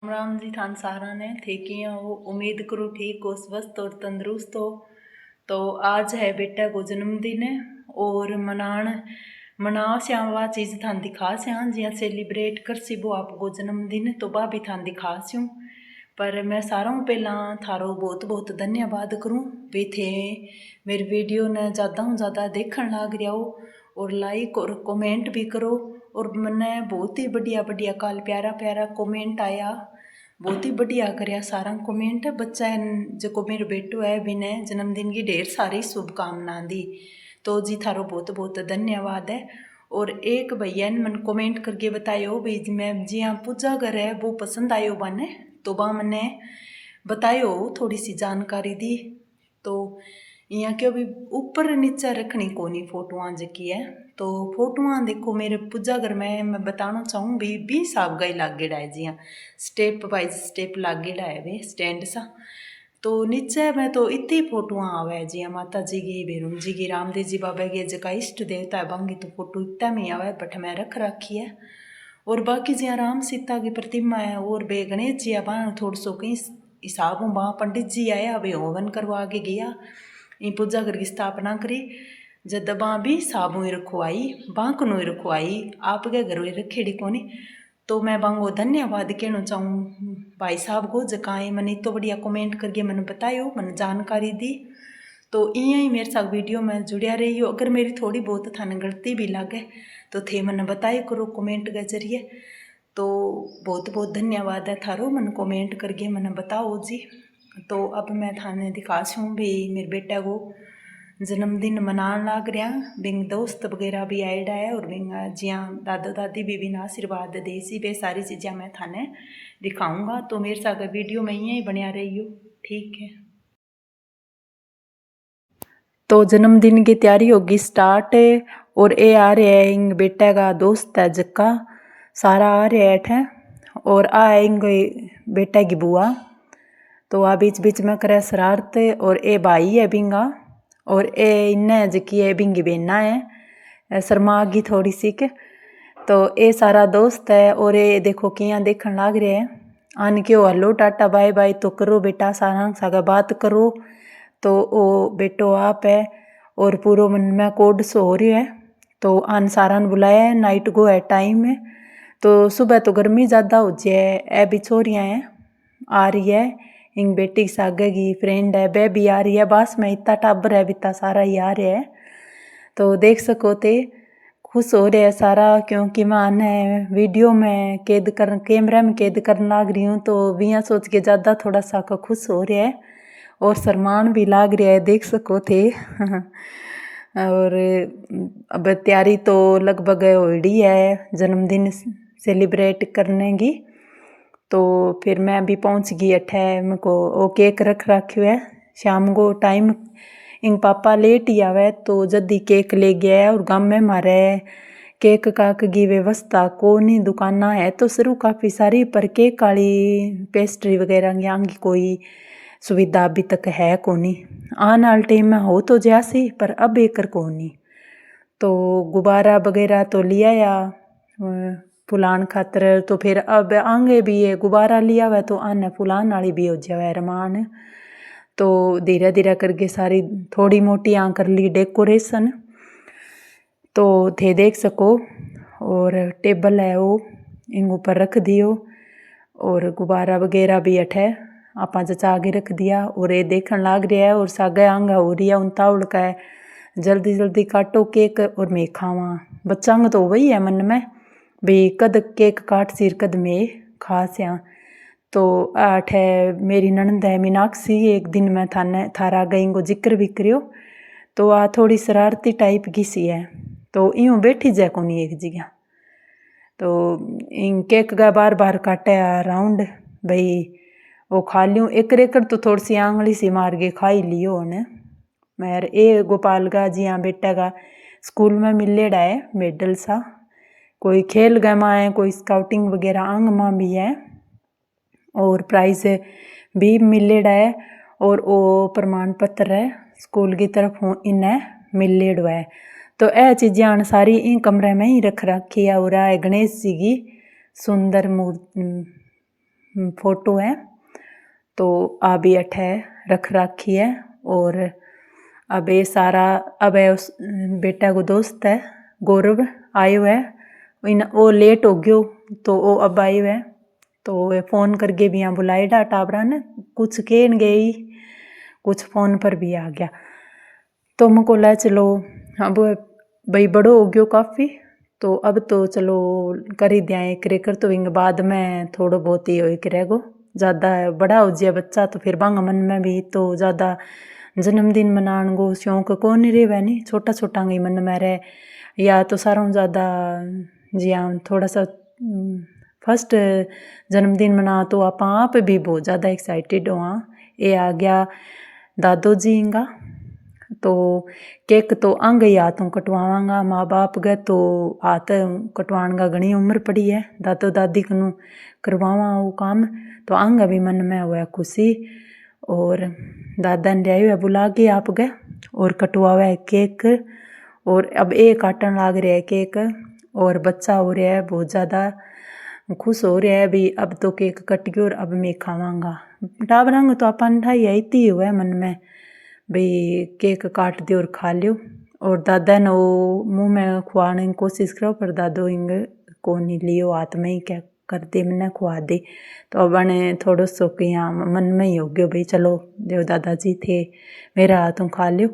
राम जी थान सारा ने थे कि हो। उम्मीद करूँ ठीक हो, स्वस्थ और तंदुरुस्त हो। तो आज है बेटा को जन्मदिन और मनाओ श्याम वह चीज़ थान दिखा श्याम जिया सेलिब्रेट कर सी वो आपको जन्मदिन तो वह भी थान दिखा स्यूँ। पर मैं सारों पहला थारो बहुत बहुत धन्यवाद करूँ वे थे मेरी वीडियो ने ज़्यादा देखने लाग रहा हो और लाइक और कमेंट भी करो। और मैंने बहुत ही बढ़िया काल प्यारा कमेंट आया, बहुत ही बढ़िया करया सारा कमेंट। बच्चा जो मेरे बेटो है बिने जन्मदिन की ढेर सारी शुभकामनाएं दी। तो जी थारो बहुत बहुत धन्यवाद है। और एक भैया ने मन कमेंट करके बतायो भाई मैं जी हाँ पूजा घर है वो पसंद आयो बने तो वह मैंने बतायो थोड़ी सी जानकारी दी। तो यहाँ क्यों भी ऊपर नीचे रखनी कोनी फोटोआं जकी है। तो फोटोआं देखो मेरे पूजा घर में मैं बताना चाहूँ भी 20 साल गई लागेड़ा है जी हाँ, स्टेप बाइज स्टेप लागेड़ा है वे स्टैंड सा। तो नीचे में तो इतनी फोटोआं आवे जी हाँ, माता जी की भैरव जी की रामदेव जी बाबा की जका इष्ट देवता है बांगी तो फोटो इतना में आवे बट मैं रख रखी है। और बाकी जी राम सीता की प्रतिमा है और बे गणेश जी बा थोड़ा सो कहीं हिसाब बा पंडित जी आया अभी हवन करवा के गया इन पूजा घर की स्थापना करी। जब बाँ भी साबू रखवाई बाँकनो रखवाई आपके घर रखेड़ी कोनी। तो मैं बांगो धन्यवाद कहना चाहूँ भाई साहब को जकाए मैंने तो बढ़िया कमेंट करके मैंने बतायो मैंने जानकारी दी। तो इं ही मेरे साथ वीडियो में जुड़िया रही हो। अगर मेरी थोड़ी बहुत थाने गलती भी लगे तो थे मैंने बताए करो कमेंट के जरिए। तो बहुत बहुत धन्यवाद है थारो मन कमेंट करके मैंने बताओ जी। तो अब मैं थाने दिखाऊँ भी मेरे बेटा को जन्मदिन मनाने लाग रहा बिंग दोस्त वगैरह भी आएडा है और बिंग जिया दादा दादी भी बिना आशीर्वाद दे सी वे सारी चीज़ें मैं थाने दिखाऊंगा। तो मेरे साथ वीडियो में यहीं बनिया रही हो, ठीक है। तो जन्मदिन की तैयारी होगी स्टार्ट और ये आ रहे है इंग बेटा का दोस्त है जक्का सारा आ रहे है और आएंगे बेटा की बुआ। तो आ बीच बीच में करे शरारत और ए भाई है बिंगा और ए इन्ने जकी है बिंगी बेना है शर्मा की थोड़ी सी के। तो ये सारा दोस्त है और ये देखो किया देखने लाग रहे हैं आन के हेलो टाटा बाय बाय तो करो बेटा सारा सागा बात करो। तो वो बेटो आप है और पूरा मन में कोड सो हो रही है। तो आन सारा बुलाया है नाइट गो है टाइम है। तो सुबह तो गर्मी ज़्यादा हो जाए ए भी छोरियाँ हैं आ रही है इंग बेटी सागे की फ्रेंड है बे भी आ रही है बस में इतना टाबर है बिता सारा ही आ रहा है। तो देख सको थे खुश हो रहे है सारा क्योंकि मैं वीडियो में कैद कर कैमरा में कैद करने लाग रही हूँ। तो बिया सोच के ज़्यादा थोड़ा सा खुश हो रहा है और शरमान भी लाग रहा है देख सको थे और अब तैयारी तो लगभग होड़ी है जन्मदिन सेलिब्रेट करने की। तो फिर मैं अभी पहुंच गई अठे मेको वो केक रख रखियो है शाम को टाइम इंग पापा लेट ही आवे तो जल्दी केक ले गया है। और गाँव में हमारे केक काक की व्यवस्था को नहीं दुकाना है तो शुरू काफ़ी सारी पर केक वाली पेस्ट्री वगैरह यहाँ की कोई सुविधा अभी तक है कोनी। आने वाले टाइम में हो तो जैसी पर अब एकर कोनी। तो गुब्बारा वगैरह तो लिया या फुलान खातर तो फिर अब आगे भी ये गुब्बारा लिया हुआ तो आने फुलान वाली भी हो जाए रमान। तो धीरे धीरे करके सारी थोड़ी मोटी आ कर ली डेकोरेशन तो थे देख सको। और टेबल है वो इंग ऊपर रख दियो और गुब्बारा वगैरह भी अठे आपा जचा आगे रख दिया और ये देखने लाग रहा है और सागे आंगा हो रही है उतावड़ का है जल्दी जल्दी काटो केक और मैं खावा। बच्चा तो वही है मन में भी कद केक काट सिर कद में खा स्या। तो आठ है मेरी ननद है मीनाक्षी एक दिन मैं थारा गई को जिक्र भी करियो। तो आ थोड़ी शरारती टाइप की सी है तो यूँ बैठी जाए कोनी एक जगह। तो इन केक का बार बार काटे राउंड भाई वो खा लियो एक तो थोड़ी सी आंगली सी मार के खा ही लियो ने। मैं ए गोपाल का जी हाँ बेटा का स्कूल में मिलेड़ा है मेडल सा कोई खेल गमा है कोई स्काउटिंग वगैरह आंग माँ भी है और प्राइज़ भी मिलेड़ा है और वो प्रमाण पत्र है स्कूल की तरफ इन्हें मिलेड़ है। तो यह चीज़ें सारी इन कमरे में ही रख रखी है और गणेश जी की सुंदर फ़ोटो है। तो अब ये अठे रख राखी है। और अब ये सारा अब है उस बेटा को दोस्त है गौरव आयो है, वो लेट हो गयो तो वो अब आयो है। तो वे फ़ोन करके भी यहाँ बुलाएडा टाबरा ने, कुछ कहन गई कुछ फ़ोन पर भी आ गया। तो मुझको ला चलो अब भाई बड़ो हो गयो काफ़ी, तो अब तो चलो कर ही दिया एक रेकर, तो इंग बाद में थोड़ो बहुत ही हो करेगो। ज़्यादा बड़ा हो जाए बच्चा तो फिर बांगा मन में भी तो ज़्यादा जन्मदिन मनाने को शौक को नहीं रहे नहीं, छोटा छोटा ही मन में रहे। या तो सारों ज़्यादा जी हाँ थोड़ा सा फर्स्ट जन्मदिन मना तो आप भी बहुत ज़्यादा एक्साइटेड हो। ये आ गया दादो जी इंगा, तो केक तो आंगे ही हाथों कटवावांगा। माँ बाप गए तो हाथ कटवाण का घनी उम्र पड़ी है, दादो दादी कनु करवावा वो काम, तो आंगा भी मन में हुआ खुशी। और दादा ने लिया बुला के आप गए और कटवावा है केक। और अब एक काटन लाग रहा है केक, और बच्चा हो रहा है बहुत ज़्यादा खुश हो रहा है भी अब तो केक कट गया और अब मैं खावांगा। टाबरांग तो अपन ढाई आती हुआ है मन में भाई केक काट दे और खा लियो। और दादा ने वो मुँह में खुआने की कोशिश करो पर दादो इंग को नहीं लियो, हाथ में ही क्या कर दे मैंने खुआ दे। तो अब ने थोड़ो सो कि यहाँ मन में ही हो गयो भाई चलो देव दादाजी थे मेरा हाथों खा लियो।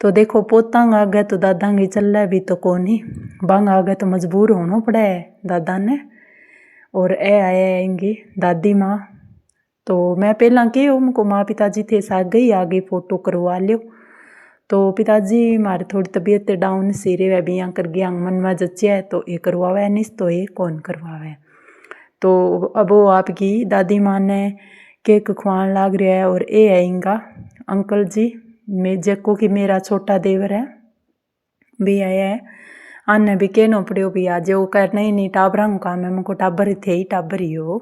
तो देखो पोतांग आ गए तो दादांगी चल रहा भी तो कौन ही बांग आ गए तो मजबूर होना पड़ा है दादा ने। और ए आएंगी दादी माँ, तो मैं पहला के उनको माँ पिताजी थे साग ही आगे फ़ोटो करवा लियो। तो पिताजी मारे थोड़ी तबीयत डाउन सी रहे भी यहाँ कर गया मन में जच्चा है तो ये करवावे नहीं तो ये कौन करवावे। तो अब वो आपकी दादी माँ ने केक खुआन लाग रहा है। और ये आएगा अंकल जी मैं जको कि मेरा छोटा देवर है भी आया है, आने भी कहना पड़ो भी आज वो कर नहीं टाबरा को काम है मुझको टाबर ही थे ही टाबर ही हो।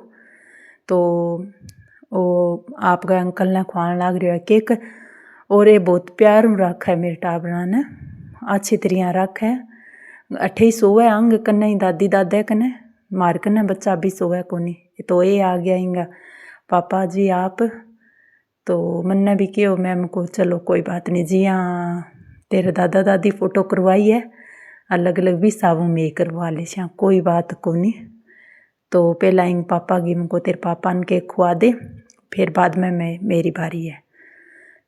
तो वो आपका अंकल ने खुआन लाग रहा है केक। और ये बहुत प्यार रखा है मेरे टाबरा ने, अच्छी तरह रखा है। अठे ही सोवे अंग कन्ने ही दादी दादा कन्ने, मार कन्ने बच्चा भी सोवे कोनी। तो ये आ गया इंगा पापा जी आप, तो मन्ने भी कहो मैम को चलो कोई बात नहीं जी हाँ तेरे दादा दादी फ़ोटो करवाई है अलग अलग भी साबू में करवा ले श्या कोई बात को नहीं। तो पहला इंग पापा की मुझको तेरे पापा ने केक खुआ दे फिर बाद में मेरी बारी है।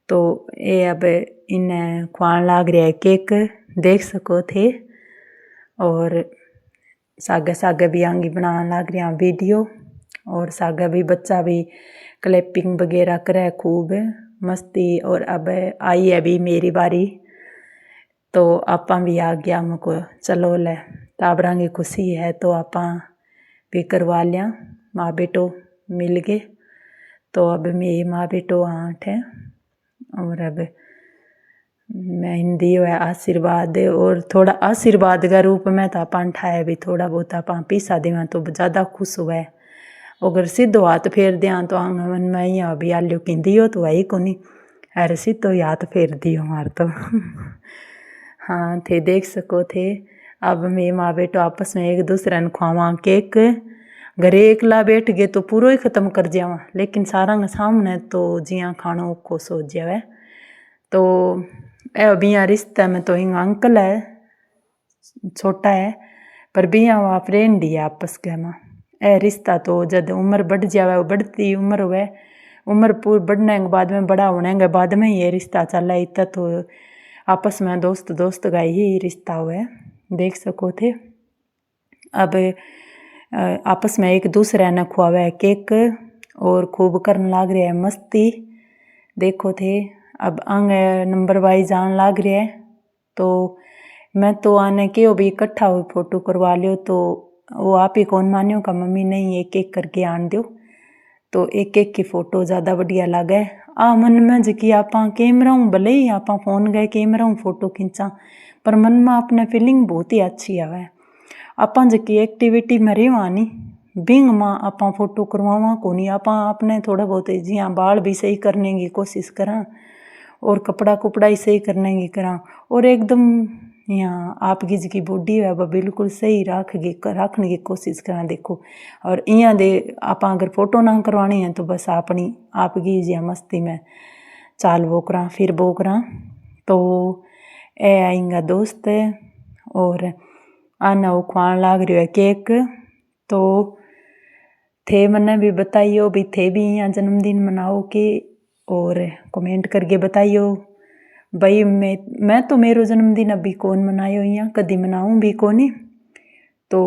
तो ये अब इन्हें खुआन लाग रहा है केक देख सको थे। और सागे सागे भी आंगी बनाने लाग रहा वीडियो, और सागे भी बच्चा भी क्लैपिंग वगैरह करे खूब मस्ती। और अब आई है भी मेरी बारी, तो आपा भी आ गया मुझको चलो ले टाबरा की खुशी है तो आपा भी करवा लिया माँ बेटो मिल गए। तो अब मेरी माँ बेटो आठ है। और अब मैं हिंदी है आशीर्वाद, और थोड़ा आशीर्वाद का रूप में तो आप ठाया भी थोड़ा बहुत आप पीसा देवा तो ज़्यादा खुश हुआ है। अगर सीधो हाथ फेर दिया तो आंगन में ही अभी आलू की दियो तो है ही को नहीं, अरे सीधो ही हाथ फेर दियो मार तो हाँ थे देख सको थे। अब मैं माँ बेटो आपस में एक दूसरे ने खुआवा केक, घरे एकला बैठ गए तो पूरा ही ख़त्म कर जावा, लेकिन सारा के सामने तो जिया खानो को सो जावे। तो अभी यहाँ रिश्ते में तो इंग अंकल है छोटा है पर भी यहाँ फ्रेंड ही है आपस के में। ए रिश्ता तो जब उम्र बढ़ जावे वो बढ़ती उम्र हुए उम्र पूरी बढ़ने के बाद में बड़ा होने के बाद में ये रिश्ता चला इतना तो आपस में दोस्त दोस्त का ही रिश्ता हुआ देख सको थे। अब आपस में एक दूसरे ने खुआवे केक और खूब करने लाग रहे है मस्ती देखो थे। अब आगे नंबर वाइज आने लाग रहे है, तो मैं तो आने के भी इकट्ठा हुई फ़ोटो करवा लियो, तो वो आप ही कौन मानियो का मम्मी नहीं एक एक करके आन दो। तो एक एक की फ़ोटो ज़्यादा बढ़िया लगे मन में जी आप कैमरा भले ही आप फोन गए कैमरा फ़ोटो खींचा पर मन में अपने फीलिंग बहुत ही अच्छी आवे। आप जी एक्टिविटी में रेवा नी बिंग माँ आप फ़ोटो करवावा को नहीं, आप अपने थोड़ा बहुत जी हाँ बाल भी सही करने की कोशिश करा और कपड़ा कुपड़ा ही सही करने की करा और एकदम यहाँ आपकी जी बॉडी है वह बिल्कुल सही रखने की कोशिश करना। देखो और यहाँ दे आप अगर फोटो ना करवानी है तो बस अपनी आपकी जी मस्ती में चाल वो करा फिर वो करा। तो ए आएंगा दोस्त और आना वो खुआन लाग रही है केक। तो थे मन्ने भी बताइयो भी थे भी यहाँ जन्मदिन मनाओ के और कमेंट करके बताइयो भाई। मैं तो मेरो जन्मदिन अभी कौन मनायो यहाँ कदी मनाऊँ भी कोनी। तो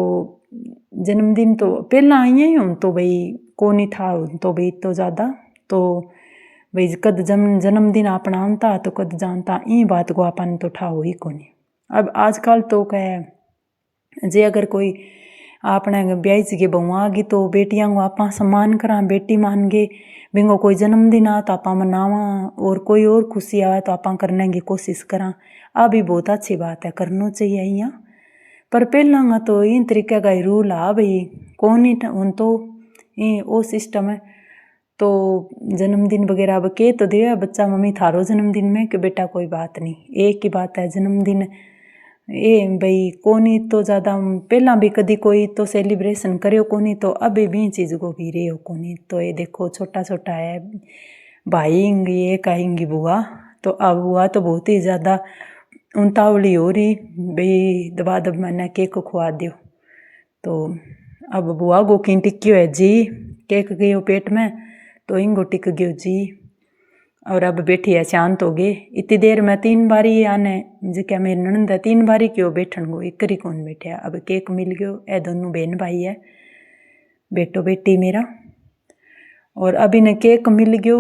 जन्मदिन तो पहला आई ही हूँ तो भाई कोनी था तो भाई तो ज़्यादा तो भाई कद जन्मदिन अपना आता तो कद जानता ई बात को अपन तो ठा ही कोनी। अब आजकल तो कह जे अगर कोई अपने ब्याह की बहू आ गई तो बेटियां को आप सम्मान करा बेटी मान गए। बिंगो कोई जन्मदिन आ तो आप मनावा और कोई और खुशी आवे तो आप करने की कोशिश करा। आ भी बहुत अच्छी बात है करना चाहिए यहाँ। पर पहला तो इन तरीके का रूल आ भाई कौन ही उन तो वो सिस्टम है। तो जन्मदिन वगैरह अब के तो दे बच्चा मम्मी थारो जन्मदिन में कि बेटा कोई बात नहीं एक ही बात है जन्मदिन ये भाई कोनी तो ज़्यादा पहला भी कदी कोई तो सेलिब्रेशन करो कोनी तो अभी भी चीज़ को भी रहे हो कोनी। तो ये देखो छोटा छोटा है भाई इंगी एक आएंगी बुआ। तो अब बुआ तो बहुत ही ज़्यादा उतावली हो रही भाई दबा दब मैंने केक खुआ दियो। तो अब बुआ गो की टिक्की है जी केक गयो पेट में तो इंगो टिक गयो जी। और अब बैठी है शांत हो गए इतनी देर में 3 बारी आने जी क्या मेरी ननद है 3 बारी क्यों बैठन गो एक ही कौन बैठे। अब केक मिल गयो ए दोनों बहन भाई है बेटो बेटी मेरा और अभी ने केक मिल गयो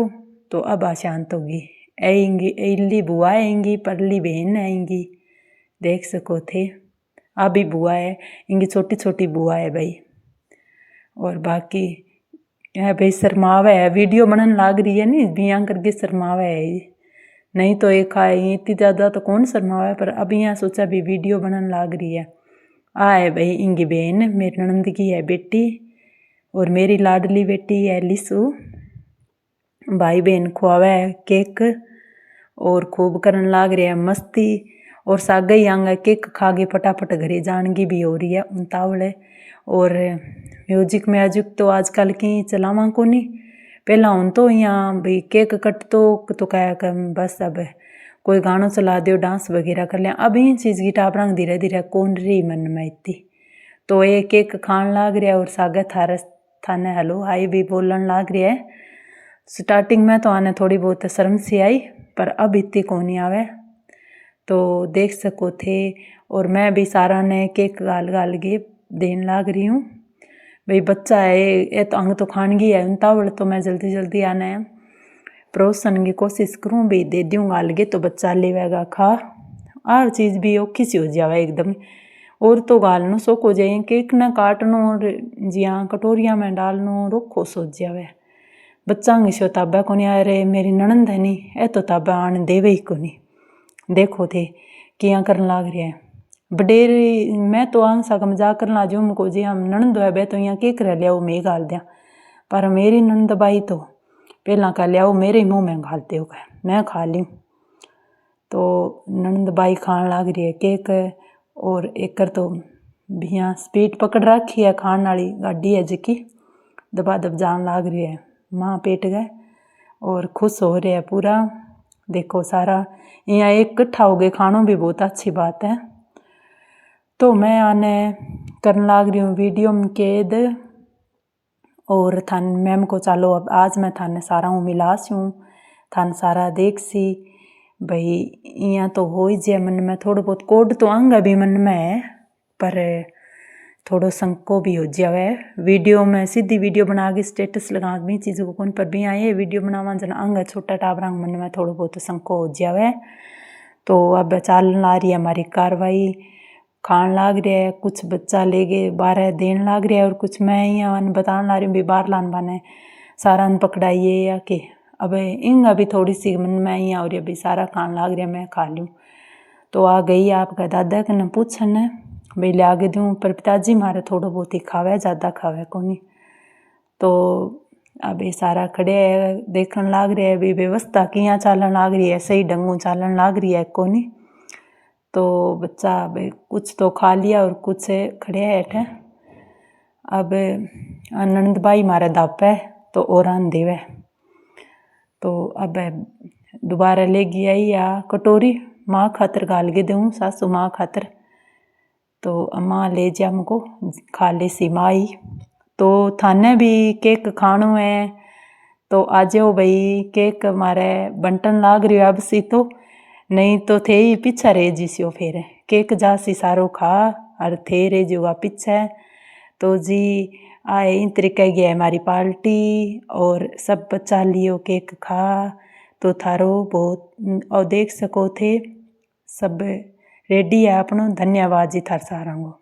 तो अब शांत होगी। आएंगी इल्ली बुआ आएंगी परली बहन आएंगी देख सको थे अभी बुआ है इनकी छोटी छोटी बुआ है भाई। और बाकी है भाई शर्मावे है वीडियो बनन लाग रही है नी बियाँ करके शर्मावे है नहीं तो एक आए इतनी ज़्यादा तो कौन शर्मावे पर अभी यहाँ सोचा भी वीडियो बनन लाग रही है। आ है भाई इनकी बहन मेरी ननद की है बेटी और मेरी लाडली बेटी है लिसू। भाई बहन खुआवे है केक और खूब करन लाग रही है मस्ती और सागे ही आंगा केक खा के फटाफट घरे जान की भी हो रही है उतावले। और म्यूजिक तो आजकल की चलावा को नहीं पहला हूँ तो यहाँ भाई केक कट तो कह बस अब कोई गाना चला दो डांस वगैरह कर लिया। अब ये चीज़ की टापरा धीरे धीरे कौन रही मन में इतनी। तो ये केक खान लाग रहा है और सागे थाने हेलो हाई भी बोलन लाग रहा है। स्टार्टिंग में तो आने थोड़ी बहुत शर्म सी आई पर अब इतनी कौन आवे तो देख सको थे। और मैं भी सारा ने केक गाल गाल के देन लाग रही हूँ भाई बच्चा है ये तो अंग तो खानगी है उतावल तो मैं जल्दी जल्दी आना है परोसन की कोशिश करूँ भी दे दूँ गाल के तो बच्चा लेवेगा खा हर चीज़ भी औखी सी हो जावे एकदम। और तो गालनो सोख हो जाए केक न काटनो और जिया कटोरिया में डालनो रोखो सोच जावे बच्चा सो ताबा को नहीं। अरे मेरी ननंद है नी ए तो ताबा आने देवे ही को नहीं देखो थे किया करन लाग रहा है बडेरी। मैं तो आंग सा मजाक करना ला जो को जी हम ननंद है बे तो यहाँ केक रह लिया मैं गाल दिया पर मेरी ननंद बाई तो पहला कह लिया मेरे ही मुँह में घालते हो मैं खा ली। तो ननंद बाई खान लाग रही है केक और एक तो भैया स्पीड पकड़ रखी है खान वाली गाड़ी है जिकी दबा दब जान लाग रही है माँ पेट गए और खुश हो रहे है पूरा। देखो सारा यहाँ एक इकट्ठा हो गए खानों भी बहुत अच्छी बात है। तो मैं आने करन लाग रही हूँ वीडियो में कैद और थान मैम को चालो अब आज मैं थाने सारा हूँ मिलास हूँ थान सारा देख सी भाई यहाँ तो हो ही जाए मन में थोड़ा बहुत कोड तो आंगा भी मन में है पर थोड़ो संको भी हो जावे वीडियो में सीधी वीडियो बना के स्टेटस लगा भी चीज़ों को कौन पर भी आए वीडियो बनावा जन आंगा छोटा टाबरा मन में थोड़ा बहुत संको हो जावे। तो अब चालन ला रही है हमारी कार्रवाई खान लाग रहा है कुछ बच्चा ले गए 12 देन लाग रहा है और कुछ मैं यहाँ बताने ला रही हूँ भी बाहर लान बाने सारा न पकड़ाइए या कि अब इंग अभी थोड़ी सी मन में यहाँ और अभी सारा खान लाग रहा है मैं खा लूँ। तो आ गई आपका दादा के न पूछन भाई ले आगे दूँ पर पिताजी मारे थोड़ा बहुत ही खावे ज़्यादा खावे को नहीं। तो अब ये सारा खड़े है देखने लाग रहे है भी व्यवस्था किया चालन लाग रही है सही ढंगों चालन लाग रही है को नहीं। तो बच्चा अब कुछ तो खा लिया और कुछ खड़े है हेठ। अब ननद भाई मारे दापे तो और आन देवे। तो अब दोबारा लेगी आई या कटोरी माँ खातर गाल के दूँ, सासू माँ खातर। तो माँ ले जा हमको खा ले सी माई। तो थाने भी केक खानो है तो आ जाओ भाई, केक मारे बंटन लाग रही अब सी। तो नहीं तो थे ही पीछा रह जीसियो, फिर केक जासी सारो खा और थे रह जुआ पीछे। तो जी आए इन तरीके की है हमारी पार्टी और सब बच्चा लियो केक खा। तो थारो बहुत और देख सको थे सब रेडी है अपनो। धन्यवाद जी थार सारा को।